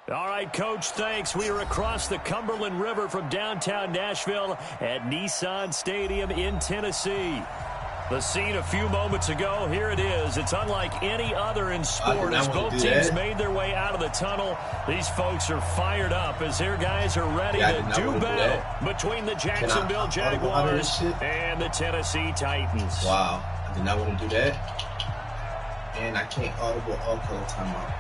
All right, Coach, thanks. We are across the Cumberland River from downtown Nashville at Nissan Stadium in Tennessee. The scene a few moments ago, here it is. It's unlike any other in sport as both teams made their way out of the tunnel. These folks are fired up as their guys are ready to do battle between the Jacksonville Jaguars and the Tennessee Titans. Wow, I did not want to do that. And I can't audible all color timeout.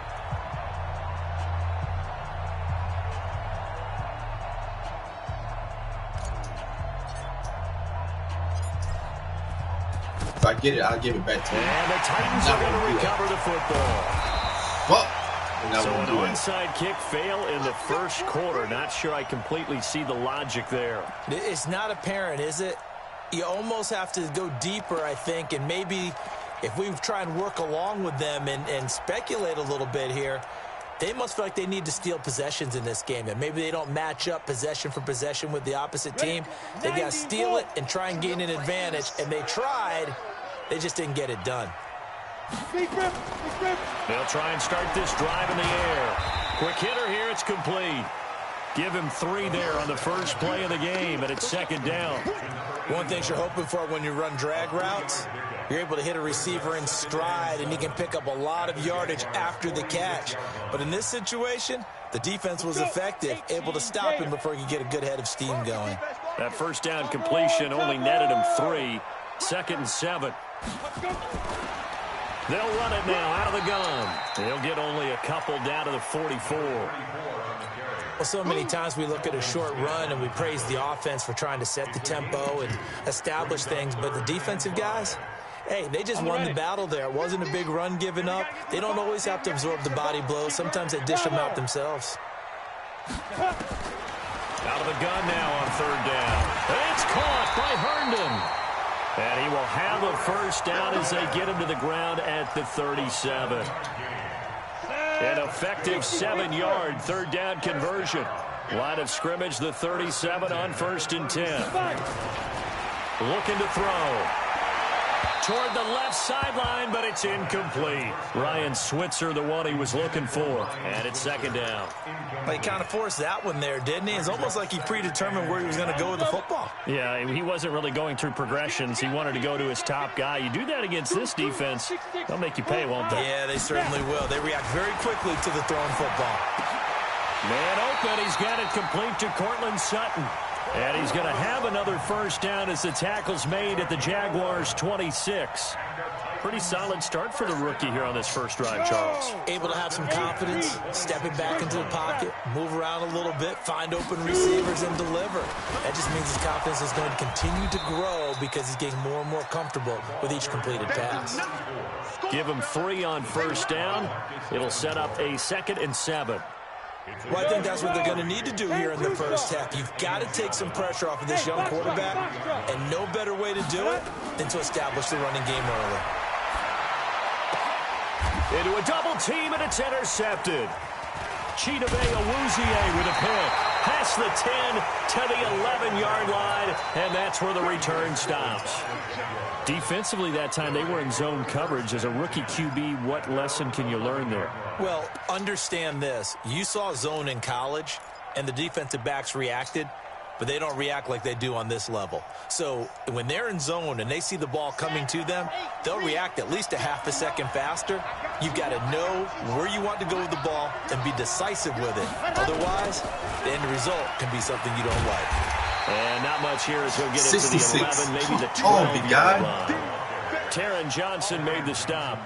If I get it, I'll give it back to you. And the Titans are going to recover the football. Well, so an onside kick fail in the first quarter. Not sure I completely see the logic there. It's not apparent, is it? You almost have to go deeper, I think, and maybe if we try and work along with them and speculate a little bit here, they must feel like they need to steal possessions in this game, and maybe they don't match up possession for possession with the opposite team. They've got to steal it and try and gain an advantage, and they tried. They just didn't get it done. They'll try and start this drive in the air. Quick hitter here, it's complete. Give him 3 there on the first play of the game, and it's second down. One thing you're hoping for when you run drag routes, you're able to hit a receiver in stride, and he can pick up a lot of yardage after the catch. But in this situation, the defense was effective, able to stop him before he could get a good head of steam going. That first down completion only netted him 3. Second and 7. They'll run it now out of the gun. They'll get only a couple down to the 44. Well, so many times we look at a short run and we praise the offense for trying to set the tempo and establish things, but the defensive guys, hey, they just won the battle there. It wasn't a big run given up. They don't always have to absorb the body blows. Sometimes they dish them out themselves. Out of the gun now on third down. It's caught by Herndon. And he will have a first down as they get him to the ground at the 37. An effective 7-yard third down conversion. Line of scrimmage, the 37 on 1st and 10. Looking to throw. Toward the left sideline, but it's incomplete. Ryan Switzer, the one he was looking for. And it's second down. Well, he kind of forced that one there, didn't he? It's almost like he predetermined where he was going to go with the football. Yeah, he wasn't really going through progressions. He wanted to go to his top guy. You do that against this defense, they'll make you pay, won't they? Yeah, they certainly will. They react very quickly to the thrown football. Man open, he's got it complete to Cortland Sutton. And he's going to have another first down as the tackle's made at the Jaguars' 26. Pretty solid start for the rookie here on this first drive, Charles. Able to have some confidence, stepping back into the pocket, move around a little bit, find open receivers, and deliver. That just means his confidence is going to continue to grow because he's getting more and more comfortable with each completed pass. Give him 3 on first down. It'll set up a 2nd and 7. Well, I think that's what they're going to need to do here in the first half. You've got to take some pressure off of this young quarterback, and no better way to do it than to establish the running game early. Into a double team, and it's intercepted. Chidobe Awuzie with a pick. Past the 10 to the 11-yard line, and that's where the return stops. Defensively that time, they were in zone coverage. As a rookie QB, what lesson can you learn there? Well, understand this. You saw zone in college, and the defensive backs reacted, but they don't react like they do on this level. So when they're in zone and they see the ball coming to them, they'll react at least a half a second faster. You've got to know where you want to go with the ball and be decisive with it. Otherwise, the end result can be something you don't like. And not much here as he'll get it to the 11, maybe the 12-yard line. Taron Johnson made the stop.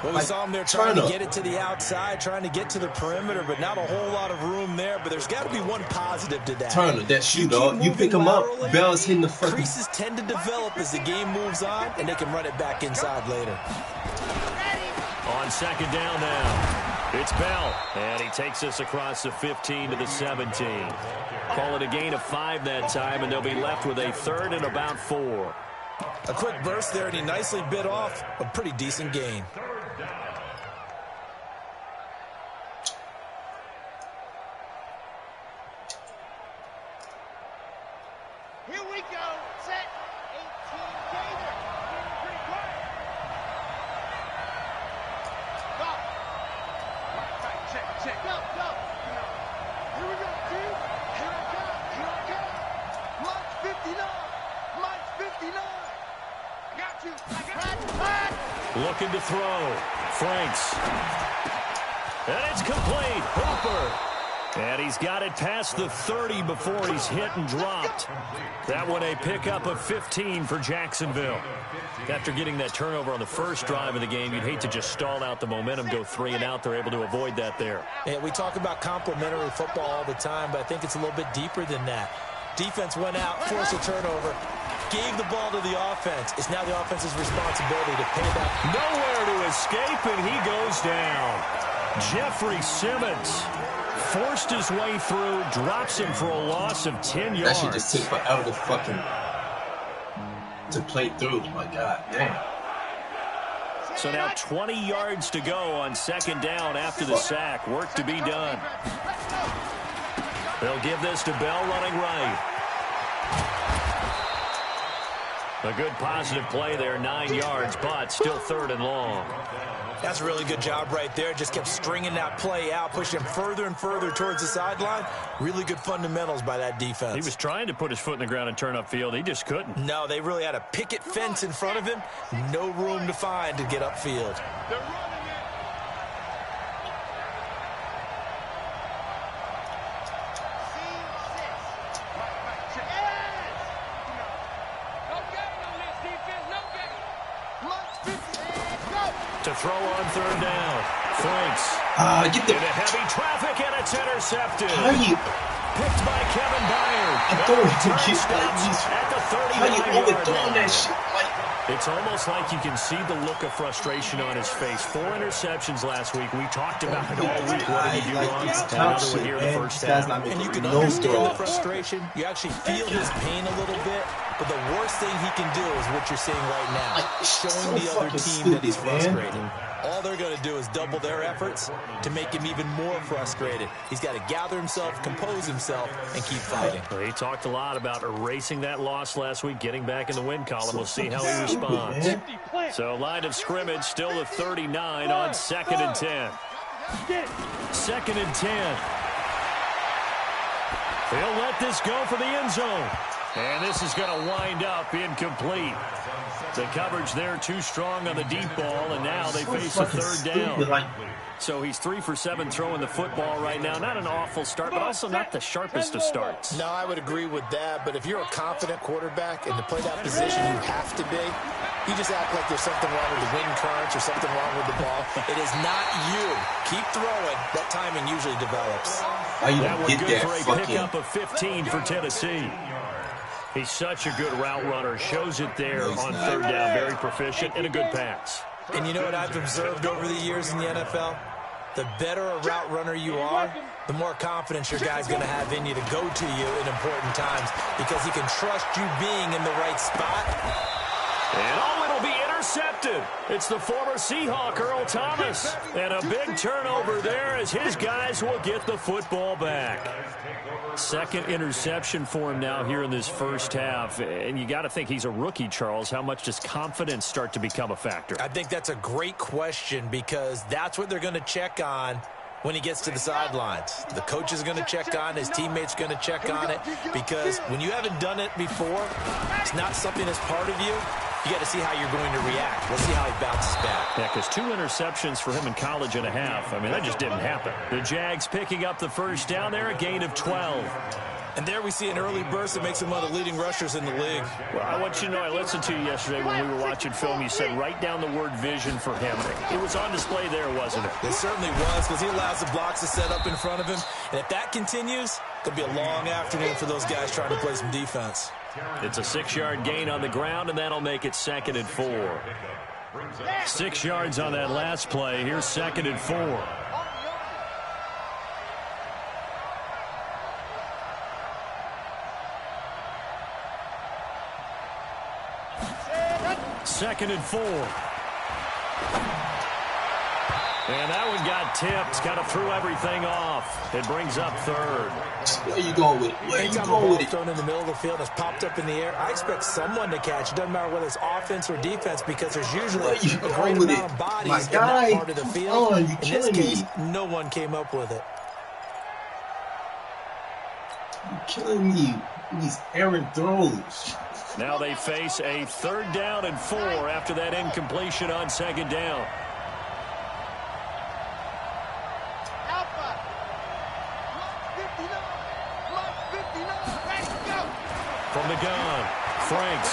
Well, we saw him there trying to get it to the outside, trying to get to the perimeter, but not a whole lot of room there. But there's got to be one positive to that. Turner, that shoe, dog. You pick him up, Bell's hitting the fucking... Creases tend to develop as the game moves on, and they can run it back inside later. On second down now, it's Bell, and he takes us across the 15 to the 17. Call it a gain of 5 that time, and they'll be left with a 3rd and about 4. A quick burst there, and he nicely bit off a pretty decent gain. Here we go. Set. 18 Gator. Pretty quiet. Go. Right, check. Go. Looking to throw. Franks. And it's complete. Hooper. And he's got it past the 30 before he's hit and dropped. That one a pickup of 15 for Jacksonville. After getting that turnover on the first drive of the game, you'd hate to just stall out the momentum, go 3 and out. They're able to avoid that there. Yeah, we talk about complementary football all the time, but I think it's a little bit deeper than that. Defense went out, forced a turnover, gave the ball to the offense. It's now the offense's responsibility to pay back. Nowhere to escape, and he goes down. Jeffrey Simmons forced his way through, drops him for a loss of 10 yards. That shit just took forever to fucking to play through. My God, damn. So now 20 yards to go on second down after the sack. Work to be done. They'll give this to Bell running right. A good positive play there, 9 yards, but still 3rd and long. That's a really good job right there. Just kept stringing that play out, pushing him further and further towards the sideline. Really good fundamentals by that defense. He was trying to put his foot in the ground and turn upfield. He just couldn't. No, they really had a picket fence in front of him. No room to find to get upfield. To throw on 3rd down. Franks. Get the into heavy traffic, and it's intercepted. How you Picked by Kevin Byard. I thought it to get At the 39-yard how you overthrowing line. that shit? Like, It's almost like you can see the look of frustration on his face. 4 interceptions last week. We talked about it all week. What did he do wrong? Another one here in the first half. And you can understand the frustration. You actually feel his pain a little bit. But the worst thing he can do is what you're seeing right now. Showing the other team that he's frustrated. All they're going to do is double their efforts to make him even more frustrated. He's got to gather himself, compose himself, and keep fighting. Well, he talked a lot about erasing that loss last week, getting back in the win column. We'll see how he responds. So line of scrimmage still the 39 on 2nd and 10. 2nd and 10. They'll let this go for the end zone. And this is going to wind up incomplete. The coverage there too strong on the deep ball, and now they face a 3rd down. So he's 3 for 7 throwing the football right now. Not an awful start, but also not the sharpest of starts. No, I would agree with that. But if you're a confident quarterback and to play that position you have to be, you just act like there's something wrong with the wind currents or something wrong with the ball. It is not you. Keep throwing. That timing usually develops. That was good for a pickup of 15 for Tennessee. He's such a good route runner. Shows it there on 3rd down. Very proficient and a good pass. And you know what I've observed over the years in the NFL? The better a route runner you are, the more confidence your guy's going to have in you to go to you in important times because he can trust you being in the right spot. And it'll be intercepted. It's the former Seahawk, Earl Thomas. And a big turnover there as his guys will get the football back. 2nd interception for him now here in this first half. And you got to think he's a rookie, Charles. How much does confidence start to become a factor? I think that's a great question because that's what they're going to check on when he gets to the sidelines. The coach is going to check on, his teammates going to check on it, because when you haven't done it before, it's not something that's part of you. You got to see how you're going to react. We'll see how he bounces back. Yeah, because 2 interceptions for him in college and a half. I mean, that just didn't happen. The Jags picking up the first down there, a gain of 12. And there we see an early burst that makes him one of the leading rushers in the league. Well, I want you to know, I listened to you yesterday when we were watching film. You said write down the word vision for him. It was on display there, wasn't it? It certainly was, because he allows the blocks to set up in front of him. And if that continues, it'll be a long afternoon for those guys trying to play some defense. It's a 6-yard gain on the ground, and that'll make it 2nd and 4. 6 yards on that last play. Here's 2nd and 4. Second and 4. And that one got tipped. Kind of threw everything off. It brings up 3rd. Where you going with it? Where you going with it? Thrown in the middle of the field, has popped up in the air. I expect someone to catch. It doesn't matter whether it's offense or defense because there's usually a great amount of bodies in that part of the field. In this case, no one came up with it. You're killing me with these errant throws. Now they face a 3rd down and 4 after that incompletion on 2nd down. Alpha. 59. Let's go. From the gun, Franks.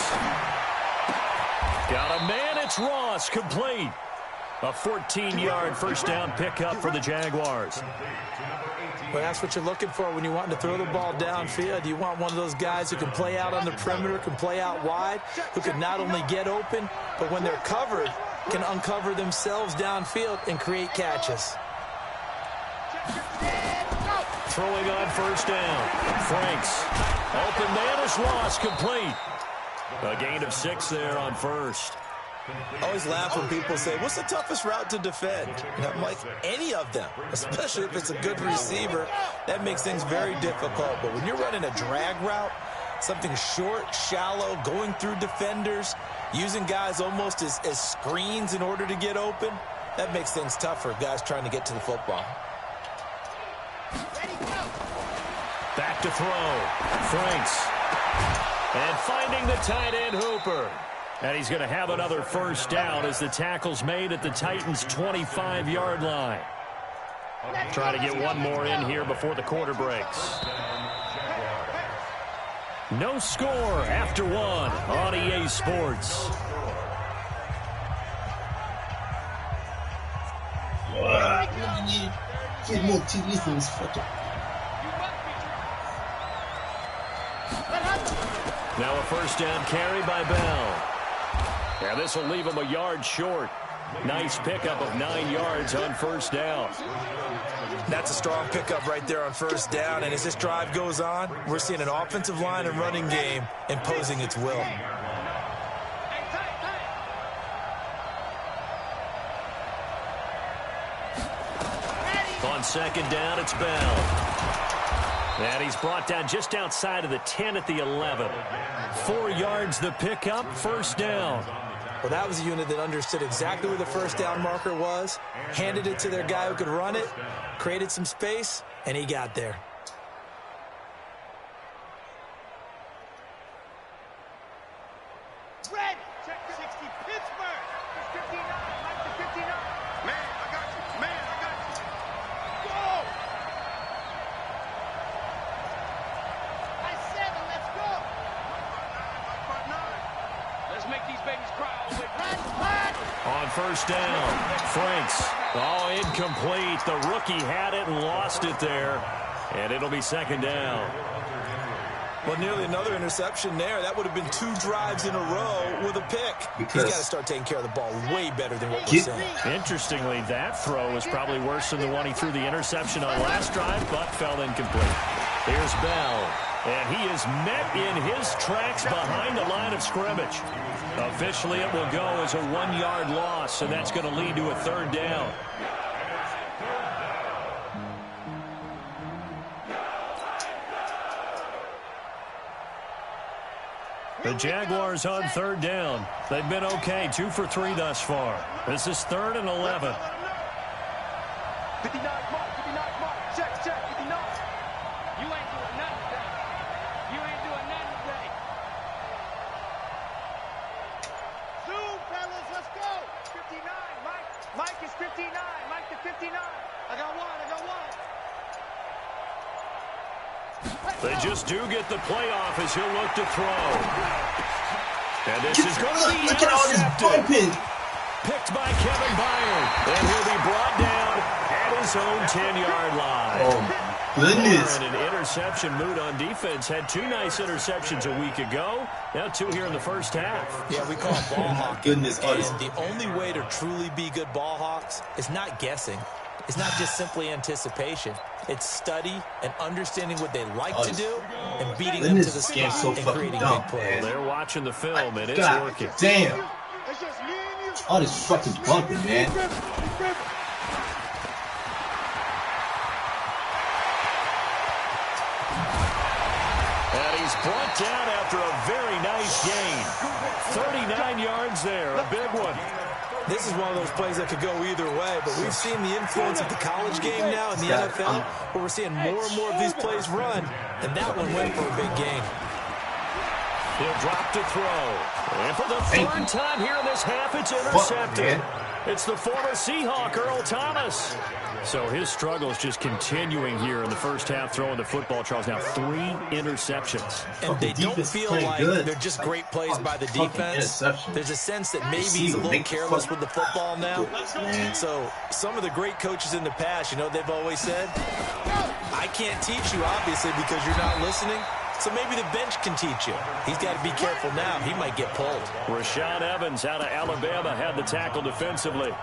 Got a man, it's Ross, complete. A 14-yard first down pickup for the Jaguars. Well, that's what you're looking for when you're wanting to throw the ball downfield. You want one of those guys who can play out on the perimeter, can play out wide, who can not only get open, but when they're covered, can uncover themselves downfield and create catches. Throwing on first down. Franks. Open man is Ross, complete. A gain of 6 there on first. I always laugh when people say, what's the toughest route to defend? And I'm like, any of them, especially if it's a good receiver. That makes things very difficult. But when you're running a drag route, something short, shallow, going through defenders, using guys almost as screens in order to get open, that makes things tough for guys trying to get to the football. Back to throw. Franks. And finding the tight end, Hooper. And he's going to have another first down as the tackle's made at the Titans' 25-yard line. Trying to get one more in here before the quarter breaks. No score after 1 on EA Sports. Get more TVs in this fucking. Now a first down carry by Bell. Yeah, this will leave him a yard short. Nice pickup of 9 yards on first down. That's a strong pickup right there on first down. And as this drive goes on, we're seeing an offensive line and running game imposing its will. On 2nd down, it's Bell. And he's brought down just outside of the 10 at the 11. 4 yards the pickup, first down. Well, that was a unit that understood exactly where the first down marker was, handed it to their guy who could run it, created some space, and he got there. Red. Check 60. Pittsburgh. 59. Mike to 59. Man, I got you. Man, I got you. Go. I 7. Let's go. Let's make these babies cry. On first down, Franks. Oh, incomplete. The rookie had it and lost it there. And it'll be 2nd down. Well, nearly another interception there. That would have been 2 drives in a row with a pick. Because he's got to start taking care of the ball way better than what we're seeing. Interestingly, that throw was probably worse than the one he threw the interception on last drive, but fell incomplete. Here's Bell. And he is met in his tracks behind the line of scrimmage. Officially, it will go as a 1-yard loss, and that's going to lead to a 3rd down. The Jaguars on 3rd down. They've been okay, 2 for 3 thus far. This is 3rd and 11. 59 mark, 59 mark. Check, 59. You ain't doing nothing today. You ain't doing nothing today. Zoom, fellas, let's go. 59, Mike. Mike is 59. Mike to 59. I got one. They just do get the playoff as he'll look to throw. And this is going to be Look at all this bumping. Picked by Kevin Byard. And he'll be brought down at his own 10-yard line. Oh, goodness. In an interception mood on defense. Had 2 nice interceptions a week ago. Now 2 here in the first half. Yeah, we call it ball hawking. Goodness, and the only way to truly be good ball hawks is not guessing. It's not just simply anticipation. It's study and understanding what they like to do and beating them to the spot and creating big plays. They're watching the film, and it's working. Damn. All this fucking bumping, man. And he's brought down after a very nice gain. 39 yards there, a big one. This is one of those plays that could go either way, but we've seen the influence of the college game now in the NFL, where we're seeing more and more of these plays run, and that one went for a big gain. He'll drop to throw. And for the third time here in this half, it's intercepted. It's the former Seahawk, Earl Thomas. So his struggles just continuing here in the first half throwing the football, Charles. Now 3 interceptions. And they don't feel like they're just great plays by the defense. There's a sense that maybe he's a little careless with the football now. So some of the great coaches in the past, you know, they've always said, I can't teach you, obviously, because you're not listening. So maybe the bench can teach you. He's got to be careful now. He might get pulled. Rashaan Evans out of Alabama had the tackle defensively.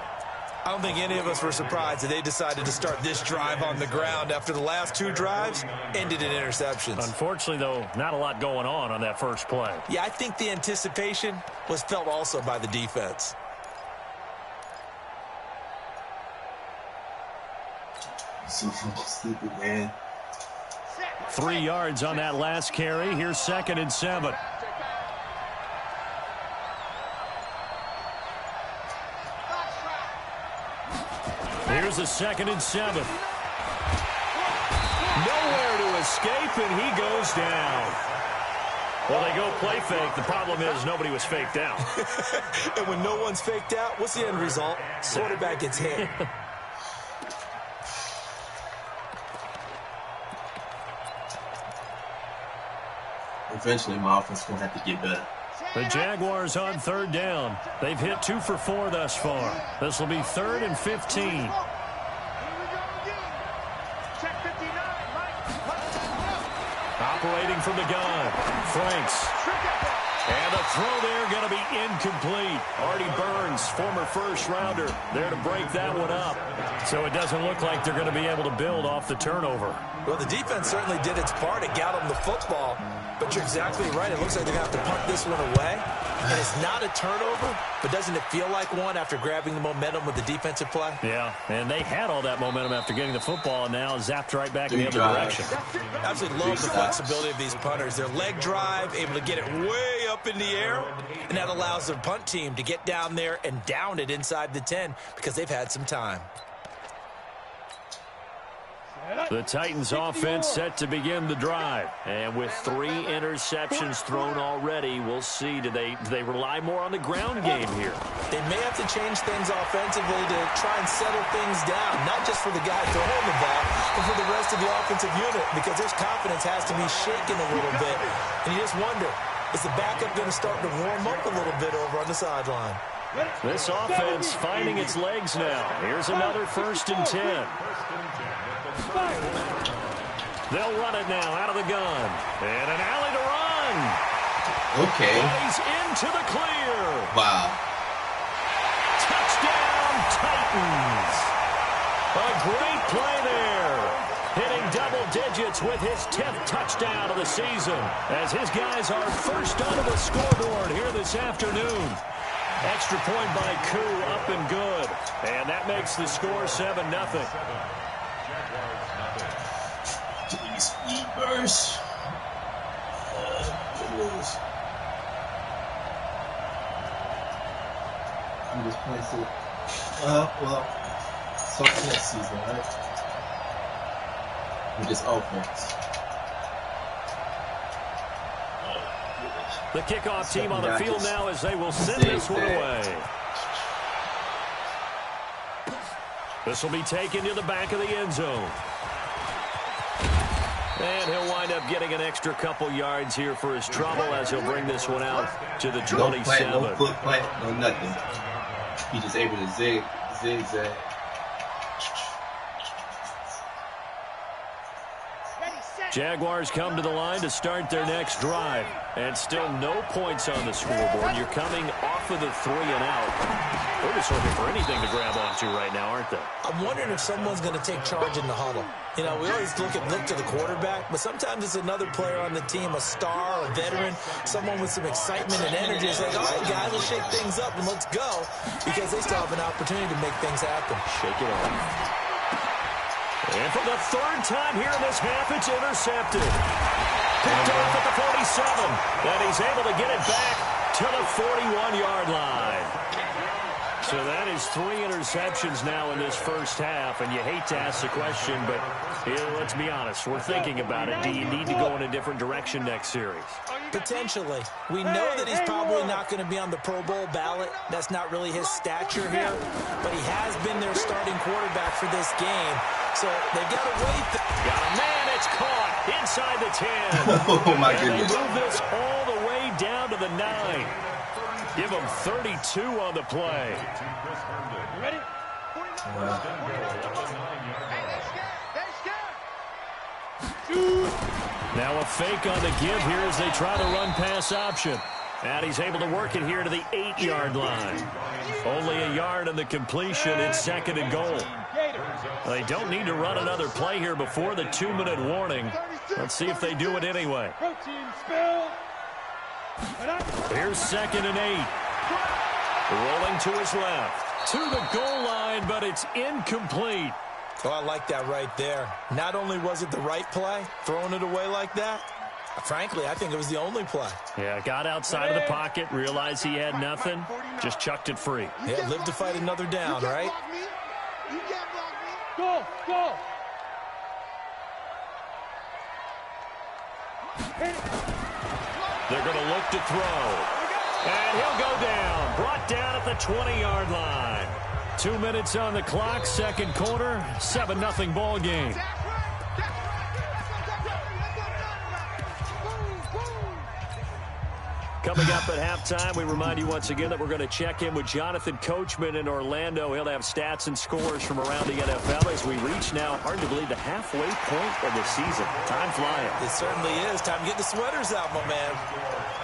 I don't think any of us were surprised that they decided to start this drive on the ground after the last 2 drives ended in interceptions. Unfortunately, though, not a lot going on that first play. Yeah, I think the anticipation was felt also by the defense. So stupid, man. 3 yards on that last carry. Here's 2nd and 7. Here's a 2nd and 7. Nowhere to escape, and he goes down. Well, they go play fake. The problem is nobody was faked out. And when no one's faked out, what's the end result? Quarterback gets hit. Eventually, my offense will have to get better. The Jaguars on 3rd down. They've hit 2 for 4 thus far. This will be 3rd and 15. Operating from the gun, Franks. And the throw there going to be incomplete. Artie Burns, former first-rounder, there to break that one up. So it doesn't look like they're going to be able to build off the turnover. Well, the defense certainly did its part. It got them the football. But you're exactly right. It looks like they're going to have to punt this one away. And it's not a turnover, but doesn't it feel like one after grabbing the momentum with the defensive play? Yeah, and they had all that momentum after getting the football and now zapped right back in the other direction. Absolutely love the flexibility of these punters. Their leg drive, able to get it way up in the air, and that allows their punt team to get down there and down it inside the 10 because they've had some time. The Titans offense set to begin the drive. And with 3 interceptions thrown already, we'll see. Do they rely more on the ground game here? They may have to change things offensively to try and settle things down, not just for the guy throwing the ball, but for the rest of the offensive unit, because his confidence has to be shaken a little bit. And you just wonder, is the backup going to start to warm up a little bit over on the sideline? This offense finding its legs now. Here's another 1st and 10. They'll run it now out of the gun. And an alley to run. Okay. But he's into the clear. Wow. Touchdown, Titans. A great play there. Hitting double digits with his 10th touchdown of the season. As his guys are first onto the scoreboard here this afternoon. Extra point by Koo, up and good. And that makes the score 7-0. Speed burst. I'm just playing so. Well, starting next season, right? With this offense. The kickoff team on the field now as they will send this one away. This will be taken to the back of the end zone. And he'll wind up getting an extra couple yards here for his trouble as he'll bring this one out to the 27. No foot plant, no nothing. He just able to zigzag. Jaguars come to the line to start their next drive. And still no points on the scoreboard. You're coming off of the 3 and out. They're just looking for anything to grab onto right now, aren't they? I'm wondering if someone's going to take charge in the huddle. You know, we always look to the quarterback, but sometimes it's another player on the team, a star, a veteran, someone with some excitement and energy. It's like, all right, guys, let's shake things up and let's go, because they still have an opportunity to make things happen. Shake it off. And for the 3rd time here in this half, it's intercepted. Picked off at the 47. And he's able to get it back to the 41-yard line. So that is 3 interceptions now in this first half, and you hate to ask the question, but let's be honest. We're thinking about it. Do you need to go in a different direction next series? Potentially. We know that he's probably not going to be on the Pro Bowl ballot. That's not really his stature here, but he has been their starting quarterback for this game. So they've got to wait. Got a man. It's caught inside the 10. Oh, my and goodness. They move this all the way down to the 9. Give him 32 on the play. Ready? Now a fake on the give here as they try to run pass option. And he's able to work it here to the 8-yard line. Only a yard on the completion. It's 2nd and goal. They don't need to run another play here before the 2-minute warning. Let's see if they do it anyway. Here's 2nd and 8. Rolling to his left. To the goal line, but it's incomplete. Oh, I like that right there. Not only was it the right play, throwing it away like that, frankly, I think it was the only play. Yeah, got outside of the pocket, realized he had nothing, just chucked it free. Yeah, live to fight another down, right? You can't block me. Go, go. They're going to look to throw. And he'll go down. Brought down at the 20-yard line. 2 minutes on the clock, second quarter, 7-0 ball game. Coming up at halftime, we remind you once again that we're going to check in with Jonathan Coachman in Orlando. He'll have stats and scores from around the NFL as we reach now, hard to believe, the halfway point of the season. Time flying. It certainly is. Time to get the sweaters out, my man.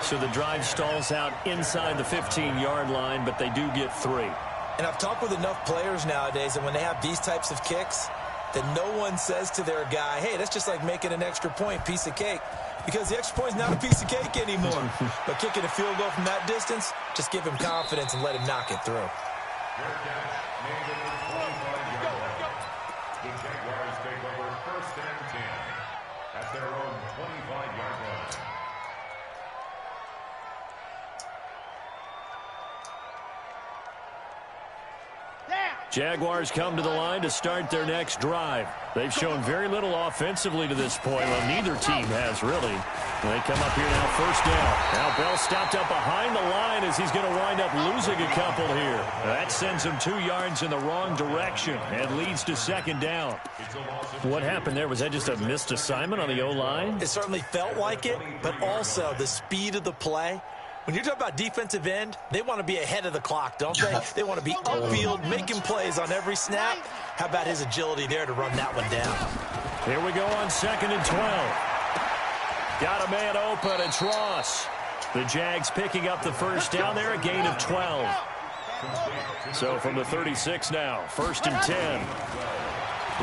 So the drive stalls out inside the 15-yard line, but they do get 3. And I've talked with enough players nowadays that when they have these types of kicks, that no one says to their guy, hey, that's just like making an extra point, piece of cake. Because the extra point is not a piece of cake anymore. But kicking a field goal from that distance, just give him confidence and let him knock it through. The Jaguars take over 1st and 10 at their own 25-yard line. Jaguars come to the line to start their next drive. They've shown very little offensively to this point. Well, neither team has really. They come up here now, 1st down. Now Bell stopped up behind the line as he's going to wind up losing a couple here. That sends him 2 yards in the wrong direction and leads to 2nd down. What happened there? Was that just a missed assignment on the O-line? It certainly felt like it, but also the speed of the play. When you're talking about defensive end, they want to be ahead of the clock, don't they? They want to be upfield, making plays on every snap. How about his agility there to run that one down? Here we go on 2nd and 12. Got a man open. It's Ross. The Jags picking up the 1st down there, a gain of 12. So from the 36 now, 1st and 10.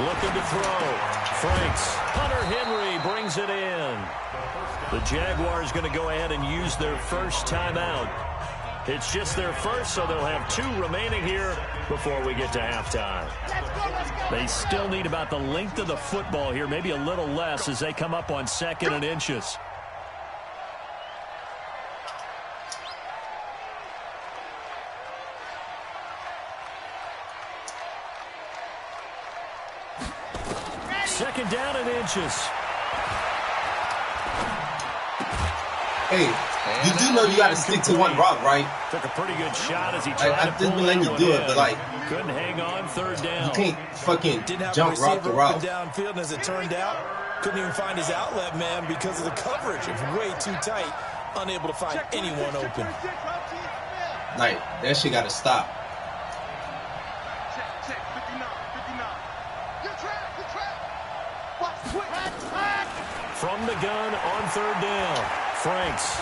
Looking to throw. Franks. Hunter Henry brings it in. The Jaguars going to go ahead and use their first timeout. It's just their first, so they'll have 2 remaining here before we get to halftime. They still need about the length of the football here, maybe a little less as they come up on 2nd and inches. Second down and inches. Hey, you do know you got to stick to one route, right? Took a pretty good shot as he tried I to just been letting you do it, but like couldn't hang on 3rd down. you can't fucking Didn't have jump a route to receiver route. open downfield, and as it turned out, couldn't even find his outlet man because of the coverage. It was way too tight, unable to find anyone open. Like that shit got to stop. Check, 59, 59. Good trap. Watch, quick. From the gun on 3rd down. Franks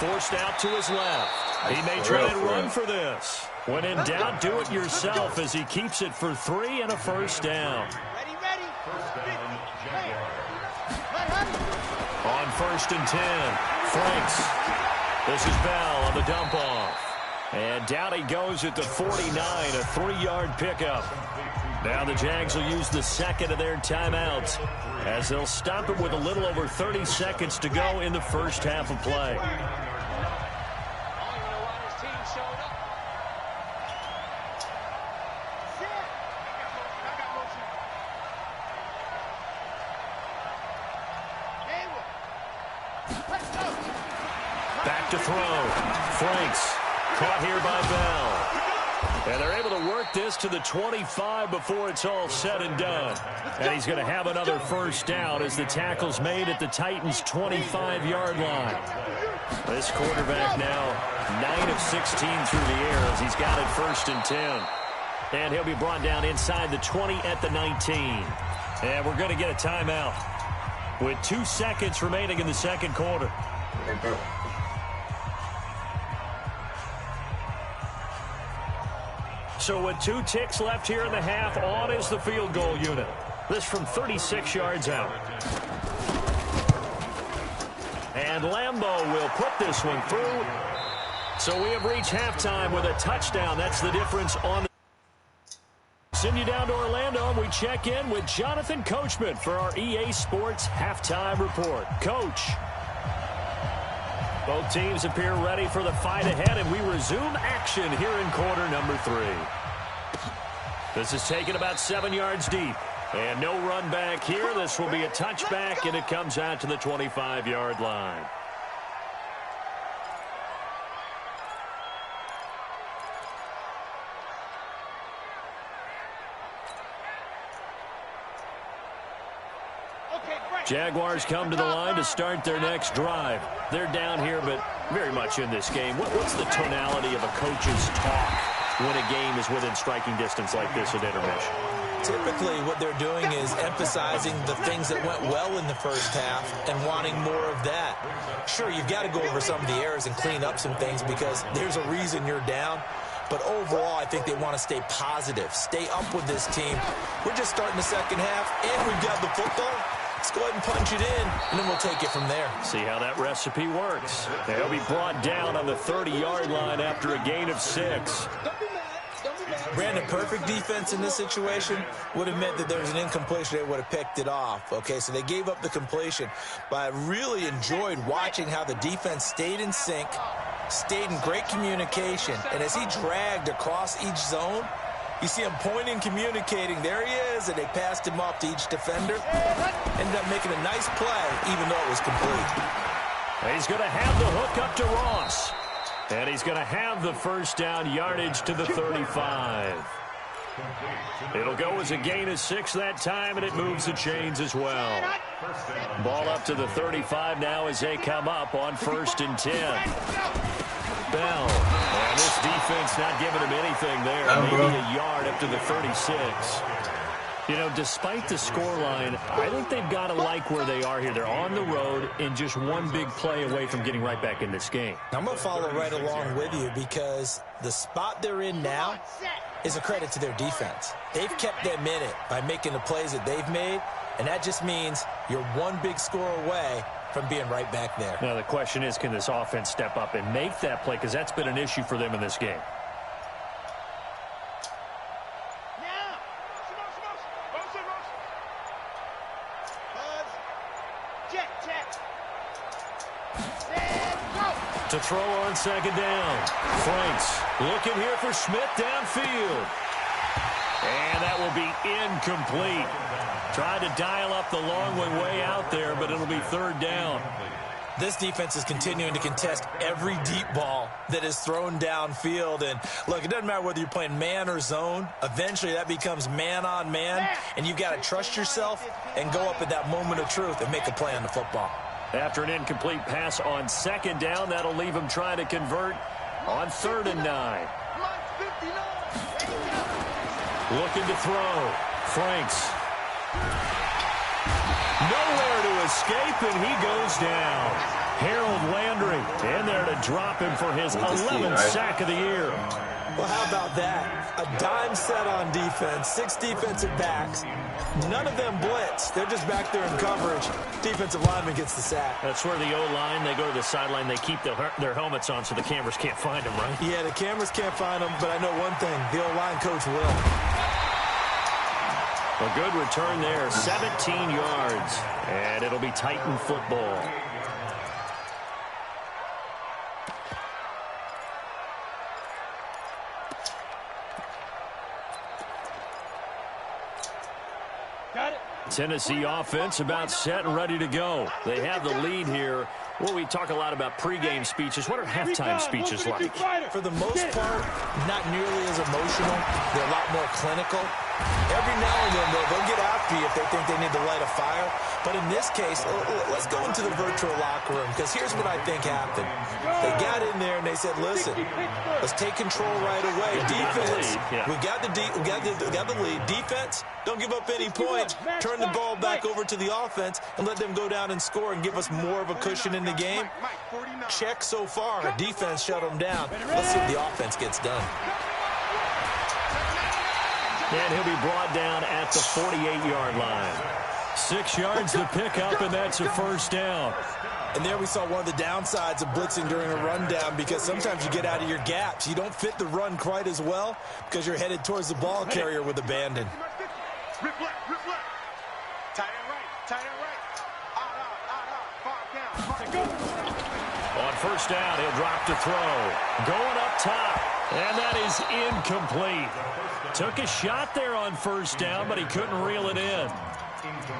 forced out to his left. He may try and run for this. When in doubt, do it yourself as he keeps it for 3 and a 1st down. Ready. On 1st and 10, Franks. This is Bell on the dump off. And down he goes at the 49, a 3-yard pickup. Now the Jags will use the 2nd of their timeouts as they'll stop it with a little over 30 seconds to go in the first half of play. Back to throw. Franks. Caught here by Bell. And they're able to work this to the 25 before it's all said and done. And he's going to have another first down as the tackle's made at the Titans' 25-yard line. This quarterback now 9 of 16 through the air as he's got it 1st and 10. And he'll be brought down inside the 20 at the 19. And we're going to get a timeout with 2 seconds remaining in the second quarter. So with 2 ticks left here in the half, on is the field goal unit. This from 36 yards out. And Lambeau will put this one through. So we have reached halftime with a touchdown. That's the difference on the... Send you down to Orlando, and we check in with Jonathan Coachman for our EA Sports Halftime Report. Coach. Both teams appear ready for the fight ahead, and we resume action here in quarter number 3. This is taken about 7 yards deep. And no run back here. This will be a touchback, and it comes out to the 25-yard line. Jaguars come to the line to start their next drive. They're down here, but very much in this game. What's the tonality of a coach's talk when a game is within striking distance like this at intermission? Typically, what they're doing is emphasizing the things that went well in the first half and wanting more of that. Sure, you've got to go over some of the errors and clean up some things because there's a reason you're down. But overall, I think they want to stay positive, stay up with this team. We're just starting the second half, and we've got the football. Let's go ahead and punch it in, and then we'll take it from there. See how that recipe works. They'll be brought down on the 30-yard line after a gain of 6. Brandon, perfect defense in this situation would have meant that there was an incompletion. They would have picked it off. Okay, so they gave up the completion. But I really enjoyed watching how the defense stayed in sync, stayed in great communication. And as he dragged across each zone, you see him pointing, communicating. There he is, and they passed him off to each defender. Ended up making a nice play, even though it was complete. He's going to have the hook up to Ross. And he's going to have the first down yardage to the 35. It'll go as a gain of 6 that time, and it moves the chains as well. Ball up to the 35 now as they come up on 1st and 10. Bell. And this defense not giving him anything there. Maybe a yard up to the 36. You know, despite the scoreline, I think they've got to like where they are here. They're on the road and just one big play away from getting right back in this game. I'm going to follow right along with you because the spot they're in now is a credit to their defense. They've kept them in it by making the plays that they've made, and that just means you're one big score away from being right back there. Now, the question is, can this offense step up and make that play? Because that's been an issue for them in this game. To throw on 2nd down. Franks looking here for Smith downfield. And that will be incomplete. Tried to dial up the long one way out there, but it'll be 3rd down. This defense is continuing to contest every deep ball that is thrown downfield. And, look, it doesn't matter whether you're playing man or zone. Eventually, that becomes man on man, and you've got to trust yourself and go up at that moment of truth and make a play on the football. After an incomplete pass on 2nd down, that'll leave him trying to convert on 3rd and 9. Looking to throw. Franks. Nowhere to escape, and he goes down. Harold Landry in there to drop him for his 11th sack of the year. Well, how about that? A dime set on defense, 6 defensive backs. None of them blitz. They're just back there in coverage. Defensive lineman gets the sack. That's where the O-line, they go to the sideline, they keep their helmets on so the cameras can't find them, right? Yeah, the cameras can't find them, but I know one thing. The O-line coach will. A good return there, 17 yards. And it'll be Titan football. Tennessee offense about set and ready to go. They have the lead here. Well, we talk a lot about pregame speeches. What are halftime speeches like? For the most part, not nearly as emotional. They're a lot more clinical. Every now and then, they'll get after you if they think they need to light a fire. But in this case, let's go into the virtual locker room, because here's what I think happened. They got in there and they said, listen, let's take control right away. Defense, we got the lead. Defense, don't give up any points. Turn the ball back over to the offense and let them go down and score and give us more of a cushion in the game. Check so far. Defense shut them down. Let's see if the offense gets done. And he'll be brought down at the 48-yard line. 6 yards to pick up, and that's a first down. And there we saw one of the downsides of blitzing during a rundown, because sometimes you get out of your gaps. You don't fit the run quite as well because you're headed towards the ball carrier with abandon. Rip left, rip left. Tight end right, tight end right. Out, 5 down. On first down, he'll drop to throw. Going up top, and that is incomplete. Took a shot there on first down, but he couldn't reel it in.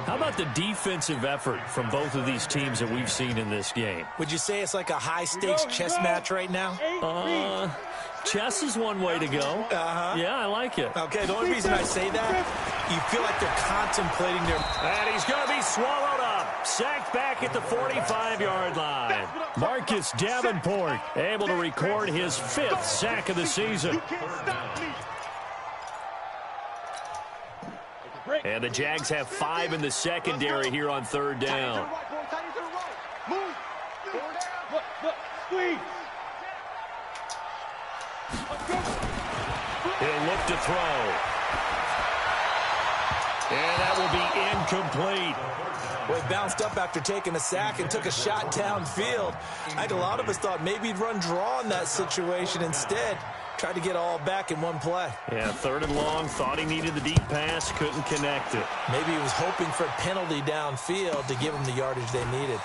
How about the defensive effort from both of these teams that we've seen in this game? Would you say it's like a high-stakes chess match right now? Chess is one way to go. Yeah, I like it. Okay, the only reason I say that, you feel like they're contemplating their... And he's going to be swallowed up. Sacked back at the 45-yard line. Marcus Davenport able to record his 5th sack of the season. And the Jags have 5 in the secondary here on third down. He'll look to throw. And that will be incomplete. Well, he bounced up after taking a sack and took a shot downfield. I think a lot of us thought maybe he'd run draw in that situation instead. Tried to get all back in one play. Yeah, 3rd and long. Thought he needed the deep pass. Couldn't connect it. Maybe he was hoping for a penalty downfield to give him the yardage they needed.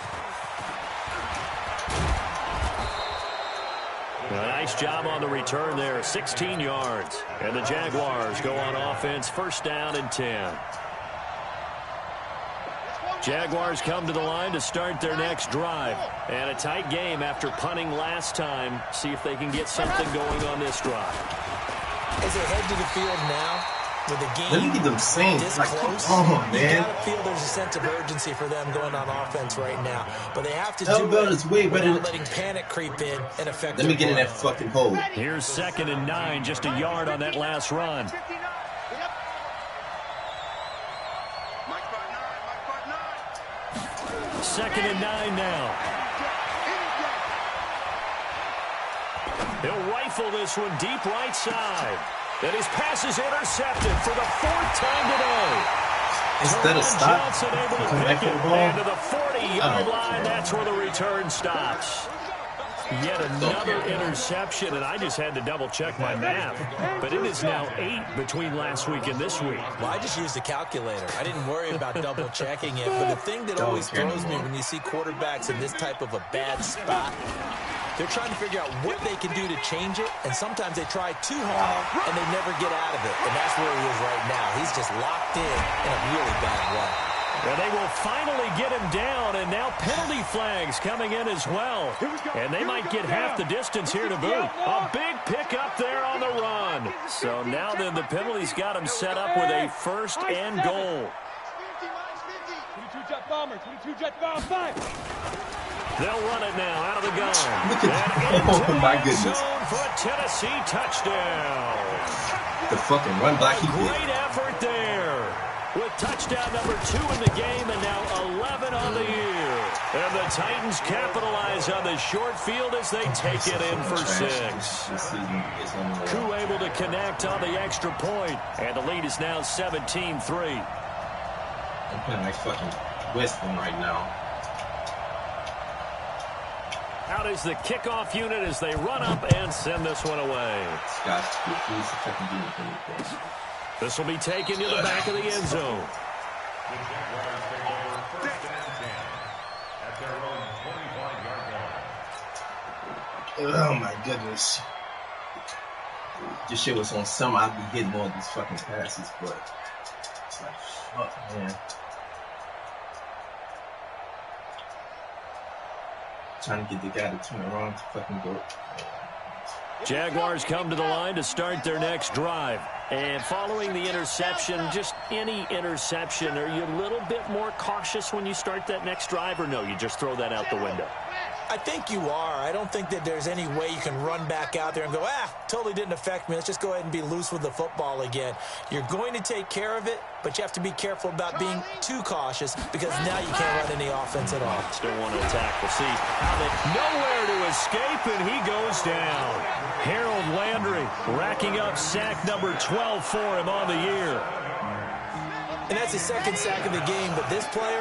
A nice job on the return there. 16 yards. And the Jaguars go on offense. First down and 10. Jaguars come to the line to start their next drive. And a tight game after punting last time. See if they can get something going on this drive. As they head to the field now, with the game let me get them saying, this like, close, come on, man. you gotta feel there's a sense of urgency for them going on offense right now. But they have to do Elbow is way it better without letting panic creep in and affect Let me get in that fucking hole. Here's 2nd and 9, just a yard on that last run. Second and 9 now. He'll rifle this one deep right side. And his pass is intercepted for the 4th time today. Instead of stop, Johnson able to pick it into the 40-yard line. That's where the return stops. Yet another interception, and I just had to double-check my math. But it is now 8 between last week and this week. Well, I just used a calculator. I didn't worry about double-checking it. But the thing that always throws me when you see quarterbacks in this type of a bad spot, they're trying to figure out what they can do to change it, and sometimes they try too hard, and they never get out of it. And that's where he is right now. He's just locked in a really bad way. And they will finally get him down, and now penalty flags coming in as well. And they might get half the distance here to boot. A big pickup there on the run. So now then the penalty's got him set up with a 1st and goal. 22-jet bomber, 22-jet bomber, 5. They'll run it now out of the gun. Look at, oh my goodness. For a Tennessee touchdown. The fucking run block he did. Great effort there. With touchdown number 2 in the game and now 11 on the year. And the Titans capitalize on the short field as they take it in for 6. Koo able to connect on the extra point. And the lead is now 17-3. I'm playing like fucking Western right now. Out is the kickoff unit as they run up and send this one away. This will be taken to the back of the end zone. The Jaguars take over 1st and 10 at their own 25-yard line. Oh my goodness. This shit was on summer. I'd be hitting all these fucking passes, but it's like, fuck, man. trying to get the guy to turn around to fucking go. Jaguars come to the line to start their next drive. And following the interception, just any interception, are you a little bit more cautious when you start that next drive, or no, you just throw that out the window? I think you are. I don't think that there's any way you can run back out there and go, totally didn't affect me. Let's just go ahead and be loose with the football again. You're going to take care of it, but you have to be careful about being too cautious because now you can't run any offense at all. Still want to attack. We'll see how they nowhere to escape, and he goes down. Harold Landry racking up sack number 12 for him on the year. And that's his second sack of the game, but this player,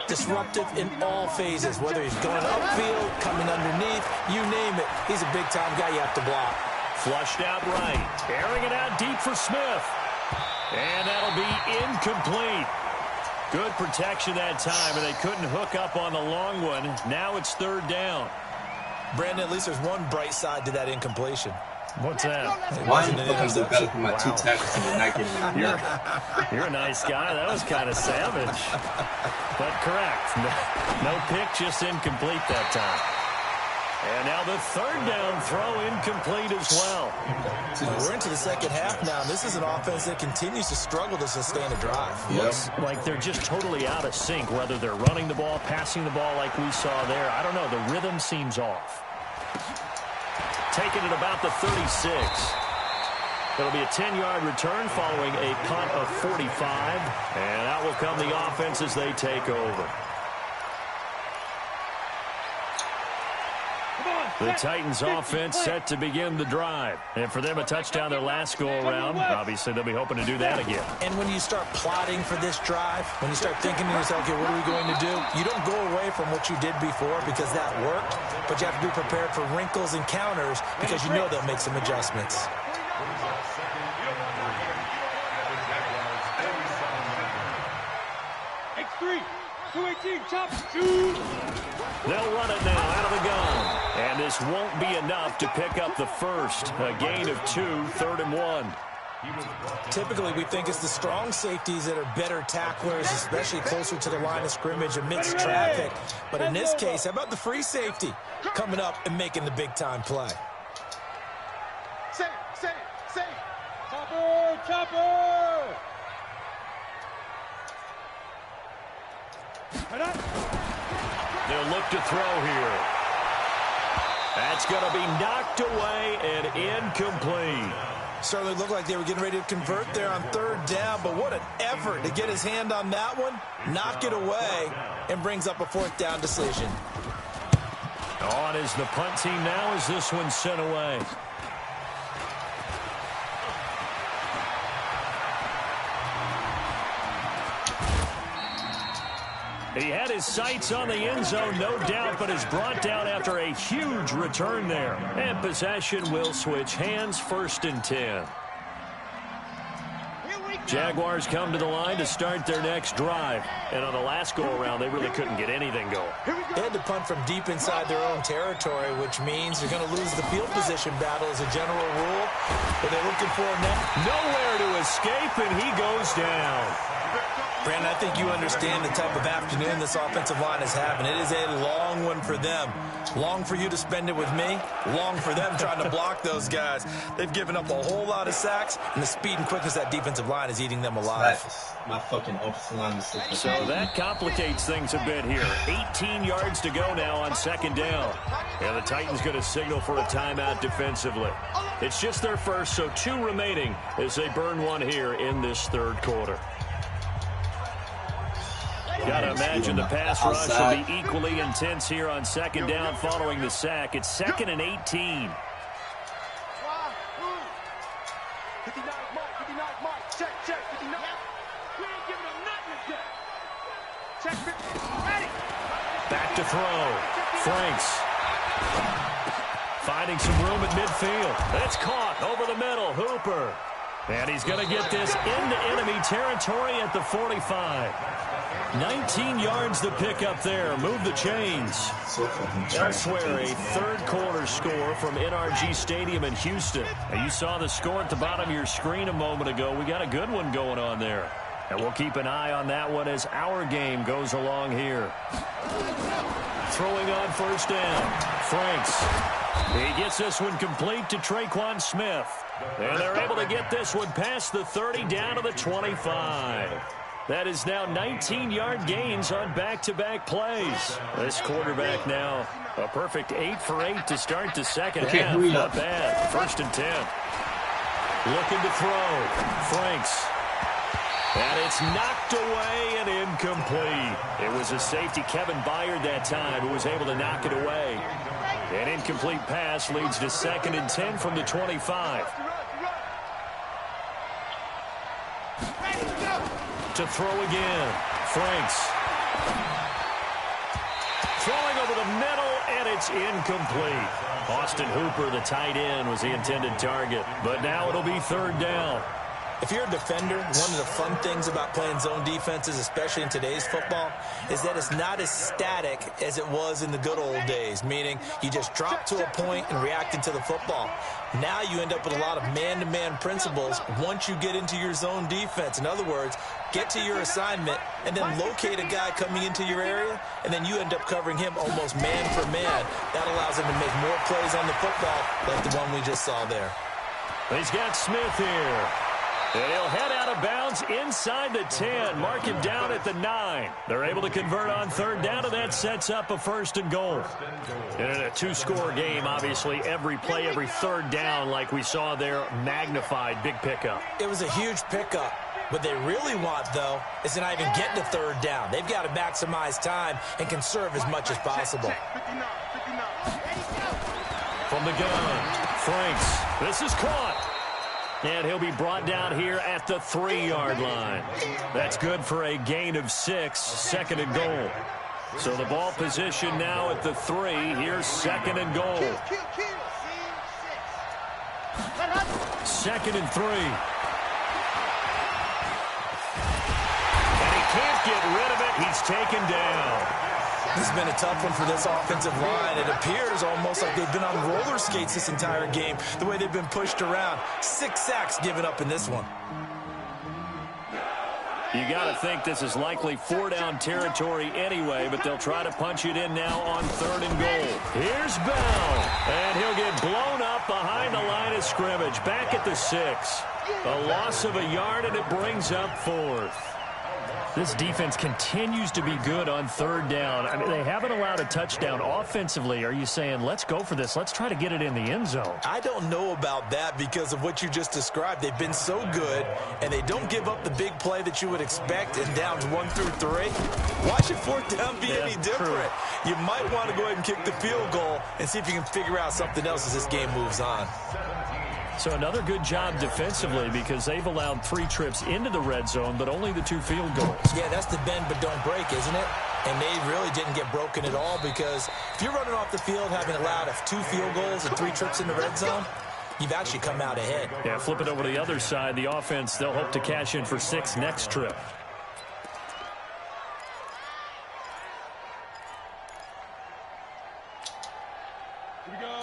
disruptive in all phases, whether he's going upfield, coming underneath, you name it. He's a big-time guy you have to block. Flushed out right, airing it out deep for Smith. And that'll be incomplete. Good protection that time, and they couldn't hook up on the long one. Now it's third down. Brandon, at least there's one bright side to that incompletion. What's that? Why the fuck is it better for my 2 tackles and you're not getting it? You're a nice guy. That was kind of savage. But correct. No pick, just incomplete that time. And now the third down throw incomplete as well. We're into the second half now. This is an offense that continues to struggle to sustain a drive. Looks like they're just totally out of sync, whether they're running the ball, passing the ball like we saw there. I don't know. The rhythm seems off. Taking it about the 36. It'll be a 10-yard return following a punt of 45. And out will come the offense as they take over. The Titans offense set to begin the drive. And for them, a touchdown their last go-around. Obviously, they'll be hoping to do that again. And when you start plotting for this drive, when you start thinking to yourself, okay, what are we going to do? You don't go away from what you did before because that worked, but you have to be prepared for wrinkles and counters because you know they'll make some adjustments. X3, 218, chop, shoot. They'll run it now out of the gun. And this won't be enough to pick up the first. A gain of 2, 3rd and 1. Typically, we think it's the strong safeties that are better tacklers, especially closer to the line of scrimmage amidst traffic. But in this case, how about the free safety coming up and making the big-time play? Say. Chopper. They'll look to throw here. That's going to be knocked away and incomplete. Certainly looked like they were getting ready to convert there on 3rd down, but what an effort to get his hand on that one, knock it away, and brings up a 4th down decision. On is the punt team now as this one's sent away. He had his sights on the end zone, no doubt, but is brought down after a huge return there. And possession will switch hands, 1st and 10. Jaguars come to the line to start their next drive. And on the last go-around, they really couldn't get anything going. They had to punt from deep inside their own territory, which means you're going to lose the field position battle as a general rule. But they're looking for nowhere to escape, and he goes down. Brandon, I think you understand the type of afternoon this offensive line is having. It is a long one for them. Long for you to spend it with me. Long for them trying to block those guys. They've given up a whole lot of sacks, and the speed and quickness of that defensive line is eating them alive. My fucking offensive line is so that complicates things a bit here. 18 yards to go now on 2nd down. And the Titans going to signal for a timeout defensively. It's just their first, so 2 remaining as they burn one here in this 3rd quarter. Got to imagine the pass rush will be equally intense here on 2nd down following the sack. It's 2nd and 18. 59 mark, check, 59. We ain't giving them nothing to check. Check, 50, ready. Back to throw. Franks. Finding some room at midfield. It's caught over the middle. Hooper. And he's going to get this into enemy territory at the 45. 19 yards to pick up there. Move the chains. Elsewhere, a 3rd quarter score from NRG Stadium in Houston. And you saw the score at the bottom of your screen a moment ago. We got a good one going on there. And we'll keep an eye on that one as our game goes along here. Throwing on first down. Franks. He gets this one complete to Traquan Smith. And they're able to get this one past the 30 down to the 25. That is now 19-yard gains on back-to-back plays. This quarterback now a perfect 8 for 8 to start the second half. Not bad. 1st and 10. Looking to throw. Franks. And it's knocked away and incomplete. It was a safety, Kevin Byard, that time, who was able to knock it away. An incomplete pass leads to 2nd and 10 from the 25. To throw again. Franks. Throwing over the middle, and it's incomplete. Austin Hooper, the tight end, was the intended target. But now it'll be 3rd down. If you're a defender, one of the fun things about playing zone defenses, especially in today's football, is that it's not as static as it was in the good old days, meaning you just drop to a point and react into the football. Now you end up with a lot of man-to-man principles once you get into your zone defense. In other words, get to your assignment and then locate a guy coming into your area, and then you end up covering him almost man for man. That allows him to make more plays on the football like the one we just saw there. He's got Smith here. And he'll head out of bounds inside the 10. Mark him down at the 9. They're able to convert on 3rd down, and that sets up a 1st and goal. And in a 2-score game, obviously, every play, every 3rd down, like we saw there, magnified. Big pickup. It was a huge pickup. What they really want, though, is to not even get to 3rd down. They've got to maximize time and conserve as much as possible. From the gun, Franks. This is caught. And he'll be brought down here at the 3-yard line. That's good for a gain of 6, 2nd and goal. So the ball position now at the 3. Here's 2nd and goal. 2nd and 3. And he can't get rid of it. He's taken down. This has been a tough one for this offensive line. It appears almost like they've been on roller skates this entire game, the way they've been pushed around. 6 sacks given up in this one. You got to think this is likely 4-down territory anyway, but they'll try to punch it in now on 3rd and goal. Here's Bell, and he'll get blown up behind the line of scrimmage, back at the 6. A loss of a yard, and it brings up 4th. This defense continues to be good on 3rd down. I mean, they haven't allowed a touchdown offensively. Are you saying, let's go for this? Let's try to get it in the end zone. I don't know about that because of what you just described. They've been so good, and they don't give up the big play that you would expect in downs 1 through 3. Why should 4th down be any different? True. You might want to go ahead and kick the field goal and see if you can figure out something else as this game moves on. So another good job defensively because they've allowed 3 trips into the red zone, but only the 2 field goals. Yeah, that's the bend but don't break, isn't it? And they really didn't get broken at all because if you're running off the field having allowed 2 field goals and 3 trips in the red zone, you've actually come out ahead. Yeah, flip it over to the other side. The offense, they'll hope to cash in for 6 next trip.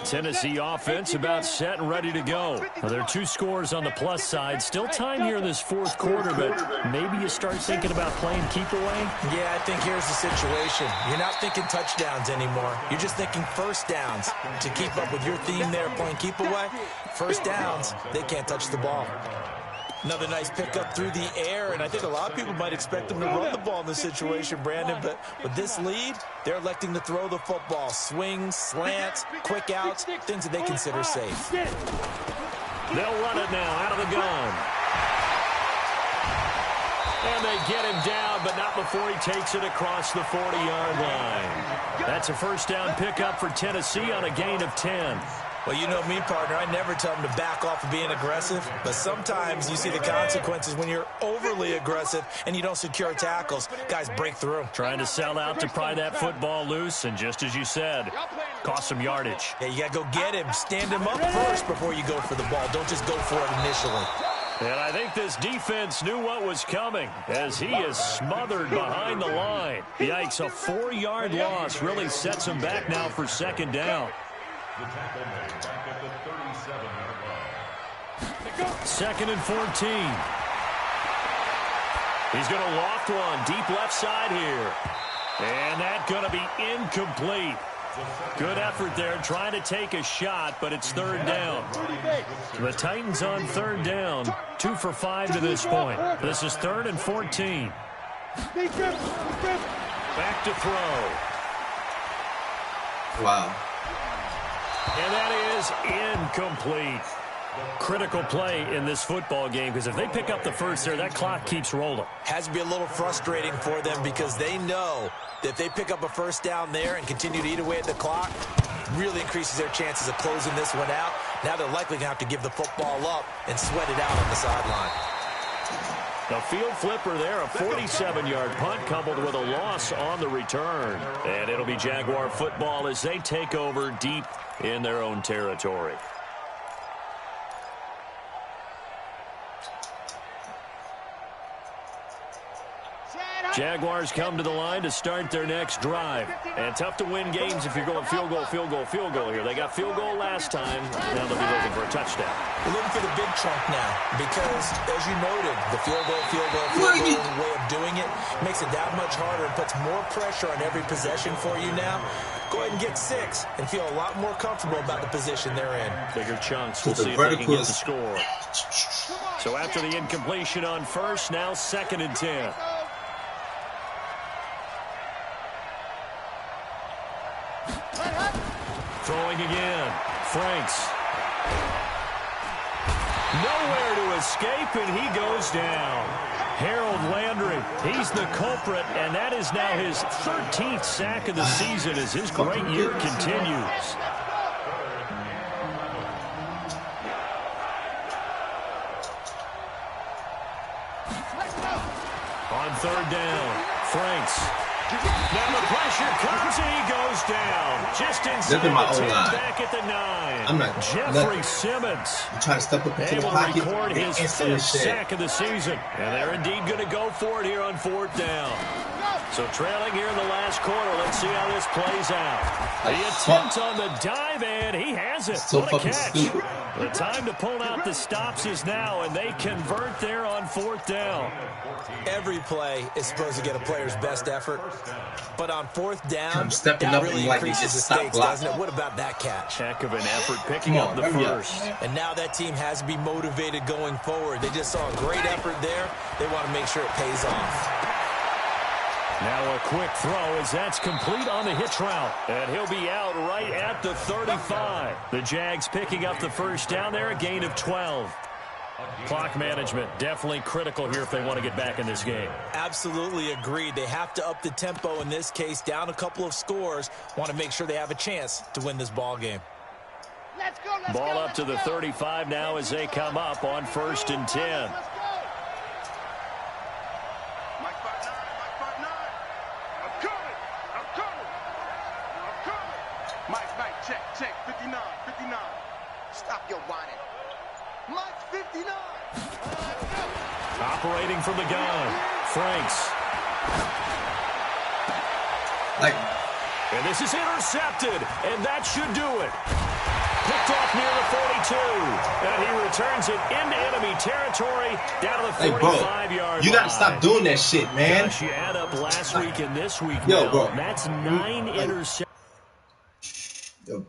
Tennessee offense about set and ready to go. Well, there are 2 scores on the plus side. Still time here in this 4th quarter, but maybe you start thinking about playing keep away? Yeah, I think here's the situation. You're not thinking touchdowns anymore. You're just thinking 1st downs. To keep up with your theme there, playing keep away, 1st downs, they can't touch the ball. Another nice pickup through the air, and I think a lot of people might expect them to run the ball in this situation, Brandon, but with this lead, they're electing to throw the football. Swings, slants, quick outs, things that they consider safe. They'll run it now out of the gun. And they get him down, but not before he takes it across the 40-yard line. That's a 1st down pickup for Tennessee on a gain of 10. Well, you know me, partner. I never tell them to back off of being aggressive, but sometimes you see the consequences when you're overly aggressive and you don't secure tackles. Guys break through. Trying to sell out to pry that football loose, and just as you said, cost some yardage. Yeah, you got to go get him. Stand him up first before you go for the ball. Don't just go for it initially. And I think this defense knew what was coming as he is smothered behind the line. Yikes, a 4-yard loss really sets him back now for 2nd down. The tackle made back at the 37-yard line. 2nd and 14. He's going to loft one deep left side here. And that's going to be incomplete. Good effort there, trying to take a shot, but it's third down. The Titans on third down, 2 for 5 to this point. This is 3rd and 14. Back to throw. Wow. And that is incomplete. Critical play in this football game, because if they pick up the first there, that clock keeps rolling. Has to be a little frustrating for them because they know that if they pick up a first down there and continue to eat away at the clock, really increases their chances of closing this one out. Now they're likely going to have to give the football up and sweat it out on the sideline. The field flipper there, a 47-yard punt coupled with a loss on the return. And it'll be Jaguar football as they take over deep in their own territory. Jaguars come to the line to start their next drive. And tough to win games if you're going field goal, field goal, field goal here. They got field goal last time. Now they'll be looking for a touchdown. We're looking for the big chunk now because, as you noted, the field goal way of doing it makes it that much harder and puts more pressure on every possession for you now. Go ahead and get 6 and feel a lot more comfortable about the position they're in. Bigger chunks. We'll see if they can get the score. So after the incompletion on first, now 2nd and 10. Throwing again. Franks. Nowhere to escape, and he goes down. Harold Landry, he's the culprit, and that is now his 13th sack of the season as his great year continues. On third down, Franks. Now the pressure comes and he goes down. Just inside the 10, back at the 9. I'm not Jeffrey Simmons. I'm trying to step up into the able pocket. to record his 5th sack of the season. And they're indeed going to go for it here on 4th down. So trailing here in the last quarter. Let's see how this plays out. The attempt on the dive, and he has it. So what a catch. stupid. The time to pull out the stops is now, and they convert there on 4th down. Every play is supposed to get a player's best effort, but on 4th down, I'm stepping that up really and like increases the stop stakes, doesn't it? What about that catch? Heck of an effort picking up the first. And now that team has to be motivated going forward. They just saw a great effort there. They want to make sure it pays off. Now a quick throw as that's complete on the hitch route. And he'll be out right at the 35. The Jags picking up the first down there, a gain of 12. Clock management definitely critical here if they want to get back in this game. Absolutely agreed. They have to up the tempo in this case, down a couple of scores. Want to make sure they have a chance to win this ball game. Ball up to the 35 now as they come up on 1st and 10. Check, 59. Stop your whining. Mike, 59. Operating from the gun, Franks. And this is intercepted, and that should do it. Picked off near the 42, and he returns it into enemy territory down to the 45-yard line. You got to stop doing that shit, man. Gosh, you add up last week and this week Yo, now, bro. that's 9 interceptions. Yo.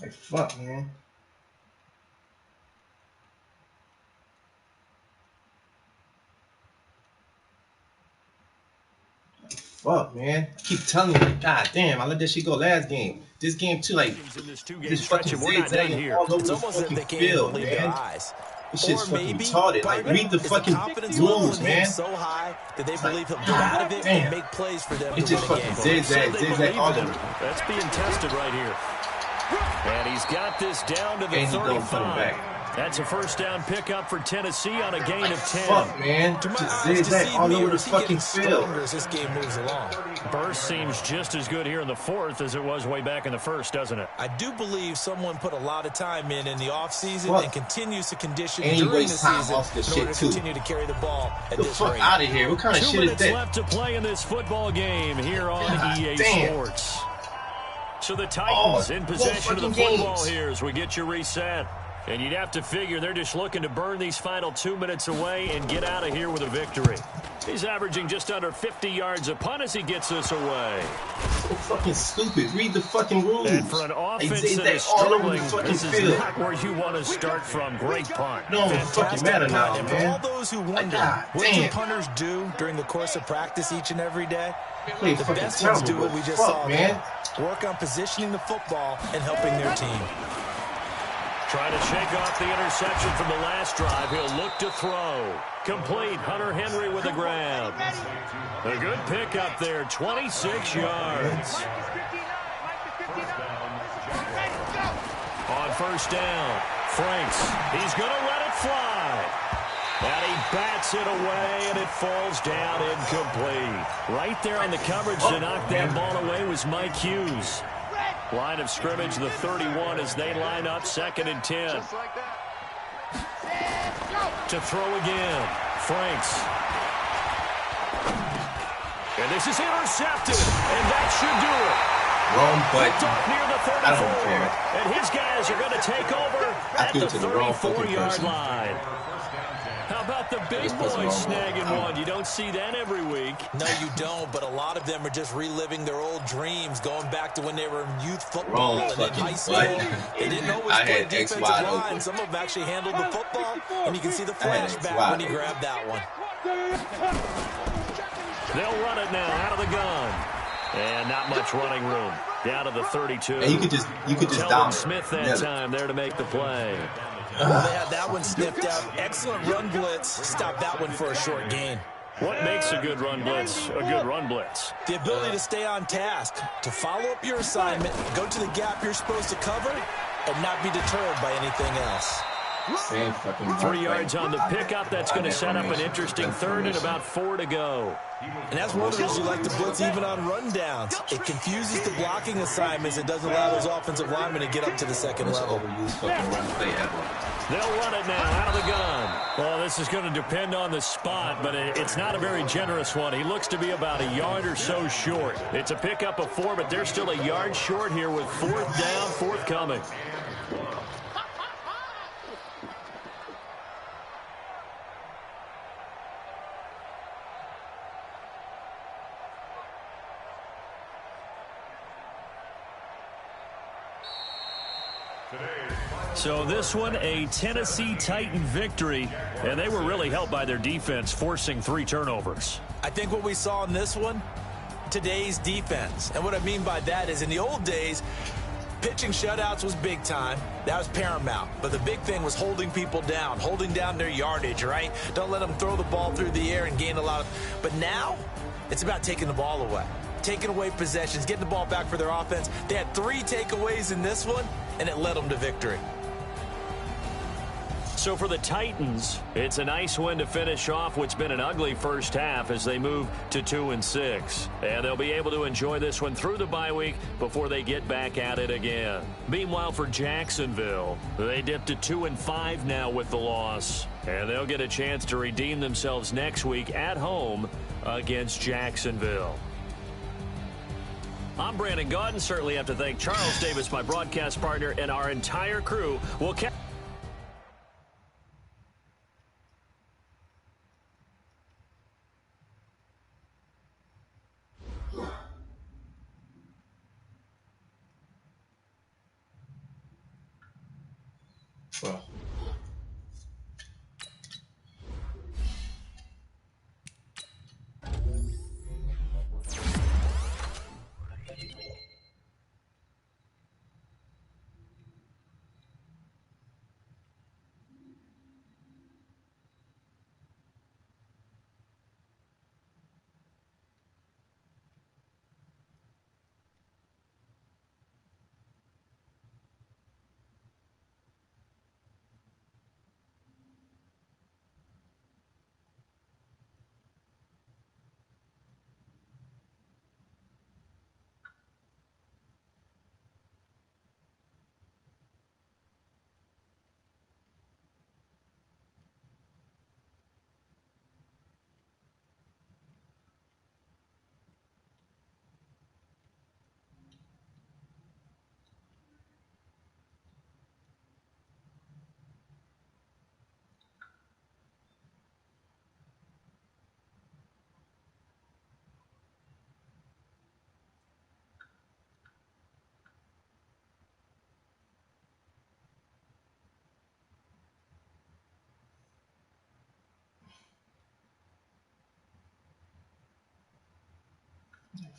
Like, fuck, man. Fuck, man. I keep telling you, like, god damn, I let that shit go last game. This game, too, like, In this two-game this stretch, fucking and we're not done zigzagging here. all over It's the almost as if fucking they can't even field, believe their man. eyes. This shit's Or fucking maybe, retarded. Like, read the is the fucking confidence level rules, in him man. so high that they It's believe like, he'll get out of it damn. and make plays for them It's to just win a fucking game? zigzag all over. That's being tested right here. And he's got this down to the And he don't put it 35. back. That's a first down pickup for Tennessee on a gain Like, of 10. fuck, man. To my Just eyes, zigzag deceive all me, over or the is he getting fucking field. stronger as this game moves along? Burst seems just as good here in the fourth as it was way back in the first, doesn't it? I do believe someone put a lot of time in the offseason What? and continues to condition And he during the wastes time season off the in shit, order to too. continue to carry the ball at The this fuck rate. out of here. What kind of 2 shit is minutes that? left to play in this football game here on EA damn. Sports. So the Titans in possession of the fucking football games. here as we get you reset. And you'd have to figure they're just looking to burn these final 2 minutes away and get out of here with a victory. He's averaging just under 50 yards a punt as he gets this away. So fucking stupid. Read the fucking rules. And for an offense that zigzag is all over the struggling, fucking this is field. not where you want to start from. Great punt. No fucking matter now, And for man. all those who wonder, God what do damn. punters do during the course of practice each and every day? Play The fucking best ones terrible, do what but we just fuck, saw man. there. Work on positioning the football and helping their team. Trying to shake off the interception from the last drive. He'll look to throw. Complete. Hunter Henry with the grab. A good pickup there. 26 yards. On first down, Franks. He's going to let it fly. And he bats it away, and it falls down incomplete. Right there on the coverage to knock that ball away was Mike Hughes. Line of scrimmage, the 31, as they line up, 2nd and 10. To throw again, Franks. And this is intercepted, and that should do it. Wrong Picked button. off near the I 34. don't care. And his guys are going to take over at threw the it to the wrong fucking 34-yard person. line. How about the big boys snagging one? You don't see that every week. No, you don't, but a lot of them are just reliving their old dreams, going back to when they were in youth football Wrong and in fucking high school. button. They didn't always I play had X defensive wide line. open. Some of them actually handled the football, and you can see the I had X flashback wide when he open. grabbed that one. They'll run it now out of the gun. And not much running room. Down to the 32. And you could just Telvin down Smith that Yeah. time there to make the play. Well, they had that one sniffed out. Excellent run blitz. Stopped that one for a short gain. What makes a good run blitz a good run blitz? The ability to stay on task, to follow up your assignment, go to the gap you're supposed to cover, and not be deterred by anything else. Same fucking 3 yards on the pickup. That's going to set up an interesting third and about 4 to go. And that's one of the reasons you like to blitz even on rundowns. It confuses the blocking assignments. It doesn't allow those offensive linemen to get up to the second level. Overused fucking run play ever. They'll run it now out of the gun. Well, this is going to depend on the spot, but it's not a very generous one. He looks to be about a yard or so short. It's a pickup of 4, but they're still a yard short here with 4th down, forthcoming. So this one, a Tennessee Titan victory, and they were really helped by their defense, forcing 3 turnovers. I think what we saw in this one, today's defense. And what I mean by that is in the old days, pitching shutouts was big time. That was paramount. But the big thing was holding people down, holding down their yardage, right? Don't let them throw the ball through the air and gain a lot of... But now, it's about taking the ball away. Taking away possessions, getting the ball back for their offense. They had 3 takeaways in this one, and it led them to victory. So for the Titans, it's a nice win to finish off what's been an ugly first half as they move to 2-6. And they'll be able to enjoy this one through the bye week before they get back at it again. Meanwhile, for Jacksonville, they dipped to 2-5 now with the loss. And they'll get a chance to redeem themselves next week at home against Jacksonville. I'm Brandon Gaudin. Certainly have to thank Charles Davis, my broadcast partner, and our entire crew. We'll catch Well,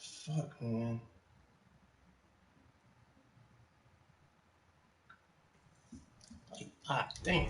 Fuck, man. Like, ah, damn.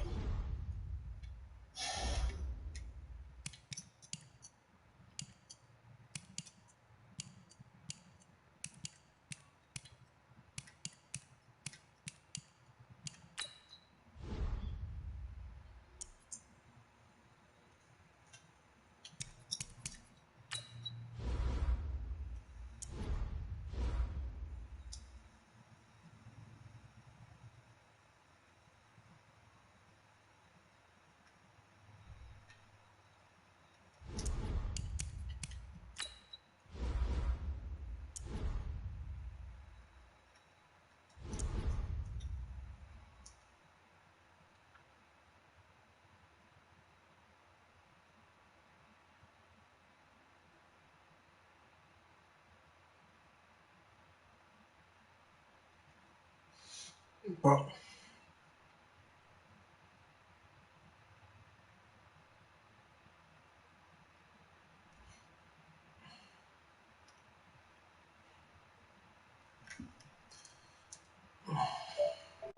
Bro.